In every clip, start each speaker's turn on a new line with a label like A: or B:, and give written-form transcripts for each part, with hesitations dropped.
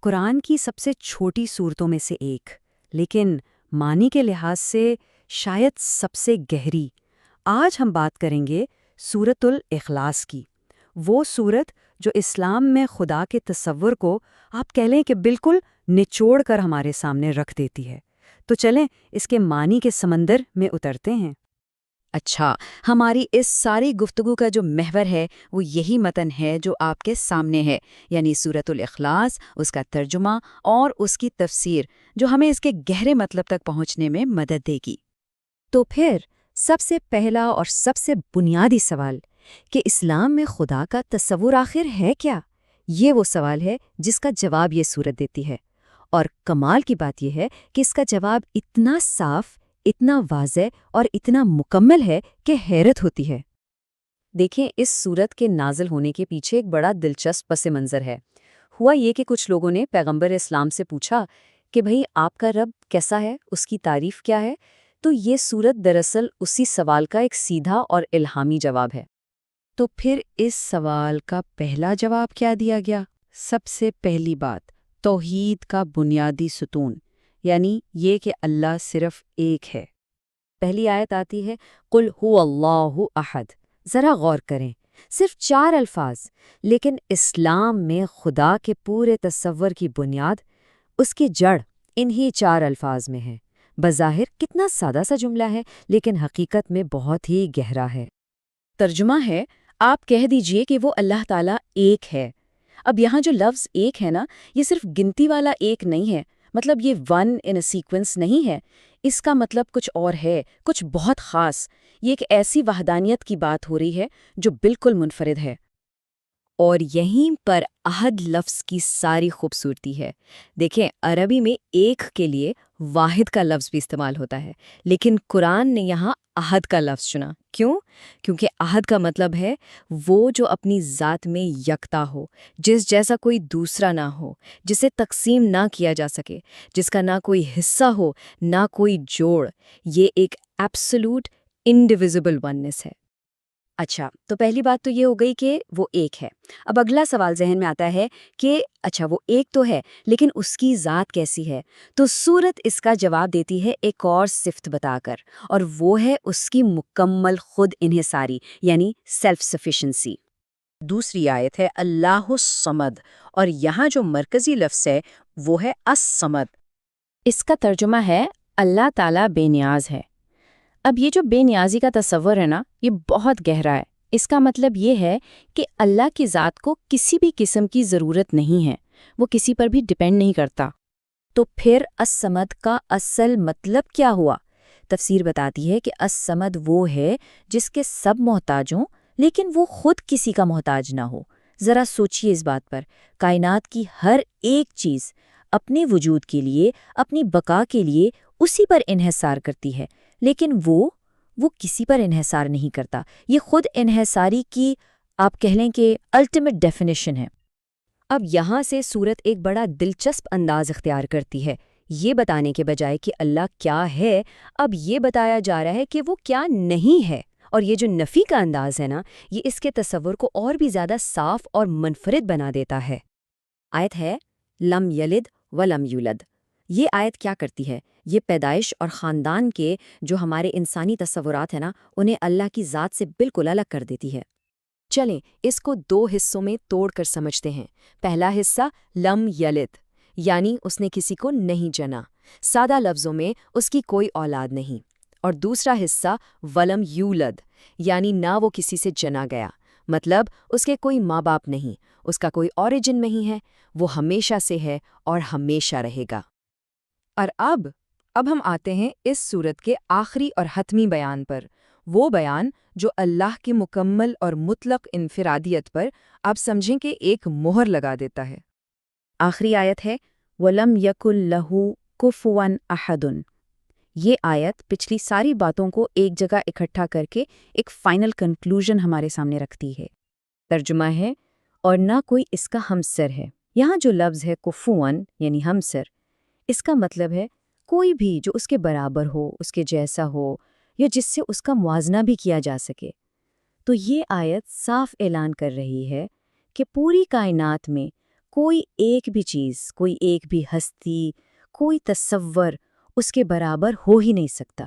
A: قرآن کی سب سے چھوٹی صورتوں میں سے ایک، لیکن معنی کے لحاظ سے شاید سب سے گہری۔ آج ہم بات کریں گے سورۃ الاخلاص کی، وہ سورت جو اسلام میں خدا کے تصور کو آپ کہہ لیں کہ بالکل نچوڑ کر ہمارے سامنے رکھ دیتی ہے۔ تو چلیں اس کے معنی کے سمندر میں اترتے ہیں۔
B: اچھا، ہماری اس ساری گفتگو کا جو محور ہے وہ یہی متن ہے جو آپ کے سامنے ہے، یعنی سورۃ الاخلاص، اس کا ترجمہ اور اس کی تفسیر، جو ہمیں اس کے گہرے مطلب تک پہنچنے میں مدد دے گی۔
C: تو پھر سب سے پہلا اور سب سے بنیادی سوال کہ اسلام میں خدا کا تصور آخر ہے کیا؟ یہ وہ سوال ہے جس کا جواب یہ سورت دیتی ہے، اور کمال کی بات یہ ہے کہ اس کا جواب اتنا صاف، اتنا واضح اور اتنا مکمل ہے کہ حیرت ہوتی ہے۔
A: دیکھیں، اس سورت کے نازل ہونے کے پیچھے ایک بڑا دلچسپ پس منظر ہے۔ ہوا یہ کہ کچھ لوگوں نے پیغمبر اسلام سے پوچھا کہ بھئی آپ کا رب کیسا ہے، اس کی تعریف کیا ہے؟ تو یہ سورت دراصل اسی سوال کا ایک سیدھا اور الہامی جواب ہے۔
C: تو پھر اس سوال کا پہلا جواب کیا دیا گیا؟ سب سے پہلی بات، توحید کا بنیادی ستون، یعنی یہ کہ اللہ صرف ایک ہے۔
A: پہلی آیت آتی ہے قل هو اللہ احد۔ ذرا غور کریں، صرف 4 الفاظ، لیکن اسلام میں خدا کے پورے تصور کی بنیاد، اس کی جڑ انہی 4 الفاظ میں ہے۔ بظاہر کتنا سادہ سا جملہ ہے، لیکن حقیقت میں بہت ہی گہرا ہے۔
B: ترجمہ ہے، آپ کہہ دیجئے کہ وہ اللہ تعالیٰ ایک ہے۔ اب یہاں جو لفظ ایک ہے نا، یہ صرف گنتی والا ایک نہیں ہے، مطلب یہ ون ان اے سیکوینس نہیں ہے۔ اس کا مطلب کچھ اور ہے، کچھ بہت خاص۔ یہ ایک ایسی وحدانیت کی بات ہو رہی ہے جو بالکل منفرد ہے۔
C: اور یہیں پر احد لفظ کی ساری خوبصورتی ہے۔ دیکھیں، عربی میں ایک کے لیے واحد کا لفظ بھی استعمال ہوتا ہے، لیکن قرآن نے یہاں احد کا لفظ چنا۔ کیوں؟ کیونکہ احد کا مطلب ہے وہ جو اپنی ذات میں یکتا ہو، جس جیسا کوئی دوسرا نہ ہو، جسے تقسیم نہ کیا جا سکے، جس کا نہ کوئی حصہ ہو نہ کوئی جوڑ۔ یہ ایک ایبسولوٹ انڈیویزبل وننس ہے۔
A: اچھا، تو پہلی بات تو یہ ہو گئی کہ وہ ایک ہے۔ اب اگلا سوال ذہن میں آتا ہے کہ اچھا وہ ایک تو ہے، لیکن اس کی ذات کیسی ہے؟ تو سورت اس کا جواب دیتی ہے ایک اور صفت بتا کر، اور وہ ہے اس کی مکمل خود انحصاری، یعنی سیلف سفیشنسی۔
B: دوسری آیت ہے اللہ الصمد، اور یہاں جو مرکزی لفظ ہے وہ ہے الصمد۔ اس کا ترجمہ ہے اللہ تعالیٰ بے نیاز ہے۔ اب یہ جو بے نیازی کا تصور ہے نا، یہ بہت گہرا ہے۔ اس کا مطلب یہ ہے کہ اللہ کی ذات کو کسی بھی قسم کی ضرورت نہیں ہے، وہ کسی پر بھی ڈیپینڈ نہیں کرتا۔
C: تو پھر الصمد کا اصل مطلب کیا ہوا؟ تفسیر بتاتی ہے کہ الصمد وہ ہے جس کے سب محتاج ہوں، لیکن وہ خود کسی کا محتاج نہ ہو۔ ذرا سوچئے اس بات پر، کائنات کی ہر ایک چیز اپنے وجود کے لیے، اپنی بقا کے لیے اسی پر انحصار کرتی ہے، لیکن وہ کسی پر انحصار نہیں کرتا۔ یہ خود انحصاری کی آپ کہہ لیں کہ الٹیمیٹ ڈیفینیشن ہے۔
A: اب یہاں سے سورت ایک بڑا دلچسپ انداز اختیار کرتی ہے۔ یہ بتانے کے بجائے کہ اللہ کیا ہے، اب یہ بتایا جا رہا ہے کہ وہ کیا نہیں ہے۔ اور یہ جو نفی کا انداز ہے نا، یہ اس کے تصور کو اور بھی زیادہ صاف اور منفرد بنا دیتا ہے۔ آیت ہے لم یلد ولم یولد۔ یہ آیت کیا کرتی ہے؟ یہ پیدائش اور خاندان کے جو ہمارے انسانی تصورات ہیں نا، انہیں اللہ کی ذات سے بالکل الگ کر دیتی ہے۔ چلیں اس کو 2 حصوں میں توڑ کر سمجھتے ہیں۔ پہلا حصہ لم یلد، یعنی اس نے کسی کو نہیں جنا، سادہ لفظوں میں اس کی کوئی اولاد نہیں۔ اور دوسرا حصہ ولم یولد، یعنی نہ وہ کسی سے جنا گیا، مطلب اس کے کوئی ماں باپ نہیں، اس کا کوئی اوریجن نہیں ہے، وہ ہمیشہ سے ہے اور ہمیشہ رہے گا۔
D: اور اب ہم آتے ہیں اس سورت کے آخری اور حتمی بیان پر، وہ بیان جو اللہ کی مکمل اور مطلق انفرادیت پر آپ سمجھیں کہ ایک مہر لگا دیتا ہے۔
C: آخری آیت ہے وَلَمْ يَكُنْ لَهُ كُفُوًا أَحَدٌ۔ یہ آیت پچھلی ساری باتوں کو ایک جگہ اکٹھا کر کے ایک فائنل کنکلوژن ہمارے سامنے رکھتی ہے۔ ترجمہ ہے اور نہ کوئی اس کا ہمسر ہے۔ یہاں جو لفظ ہے کفوان یعنی ہمسر، اس کا مطلب ہے کوئی بھی جو اس کے برابر ہو، اس کے جیسا ہو، یا جس سے اس کا موازنہ بھی کیا جا سکے۔ تو یہ آیت صاف اعلان کر رہی ہے کہ پوری کائنات میں
B: کوئی ایک بھی چیز، کوئی ایک بھی ہستی، کوئی تصور اس کے برابر ہو ہی نہیں سکتا۔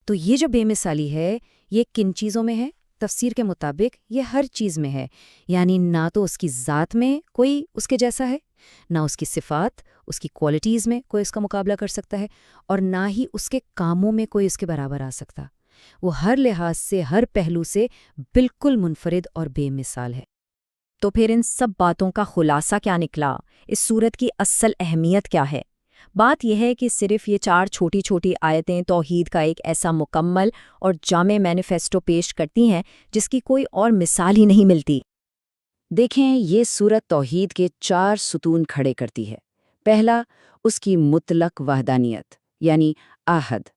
A: تو یہ جو بے مثالی ہے یہ کن چیزوں میں ہے؟ تفسیر کے مطابق یہ ہر چیز میں ہے، یعنی نہ تو اس کی ذات میں کوئی اس کے جیسا ہے، نہ اس کی صفات، اس کی کوالٹیز میں کوئی اس کا مقابلہ کر سکتا ہے، اور نہ ہی اس کے کاموں میں کوئی اس کے برابر آ سکتا۔ وہ ہر لحاظ سے، ہر پہلو سے بالکل منفرد اور بے مثال ہے۔
C: تو پھر ان سب باتوں کا خلاصہ کیا نکلا؟ اس سورت کی اصل اہمیت کیا ہے؟ بات یہ ہے کہ صرف یہ 4 چھوٹی چھوٹی آیتیں توحید کا ایک ایسا مکمل اور جامع مینیفیسٹو پیش کرتی ہیں جس کی کوئی اور مثال ہی نہیں ملتی۔
B: دیکھیں، یہ سورت توحید کے 4 ستون کھڑے کرتی ہے۔ پہلا، اس کی مطلق وحدانیت یعنی احد۔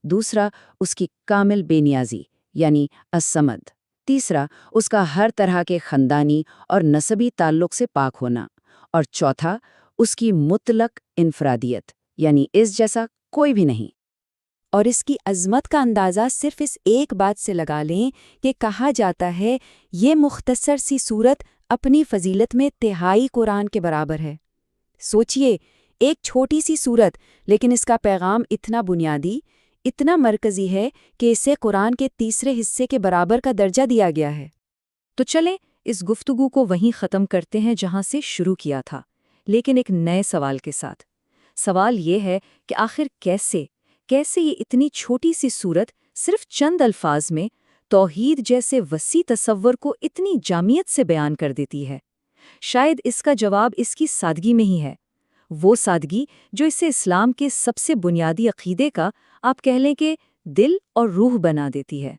B: دوسرا، اس کی کامل بے نیازی یعنی الصمد۔ تیسرا، اس کا ہر طرح کے خاندانی اور نسبی تعلق سے پاک ہونا۔ اور چوتھا، اس کی مطلق انفرادیت یعنی اس جیسا کوئی بھی نہیں۔
C: اور اس کی عظمت کا اندازہ صرف اس ایک بات سے لگا لیں کہ کہا جاتا ہے یہ مختصر سی سورت اپنی فضیلت میں تہائی قرآن کے برابر ہے۔ سوچئے، ایک چھوٹی سی سورت، لیکن اس کا پیغام اتنا بنیادی، اتنا مرکزی ہے کہ اسے قرآن کے تیسرے حصے کے برابر کا درجہ دیا گیا ہے۔
B: تو چلیں اس گفتگو کو وہیں ختم کرتے ہیں جہاں سے شروع کیا تھا، لیکن ایک نئے سوال کے ساتھ۔ سوال یہ ہے کہ آخر کیسے یہ اتنی چھوٹی سی سورت صرف چند الفاظ میں توحید جیسے وسیع تصور کو اتنی جامعیت سے بیان کر دیتی ہے؟ شاید اس کا جواب اس کی سادگی میں ہی ہے، وہ سادگی جو اسے اسلام کے سب سے بنیادی عقیدے کا، آپ کہہ لیں کہ دل اور روح بنا دیتی ہے۔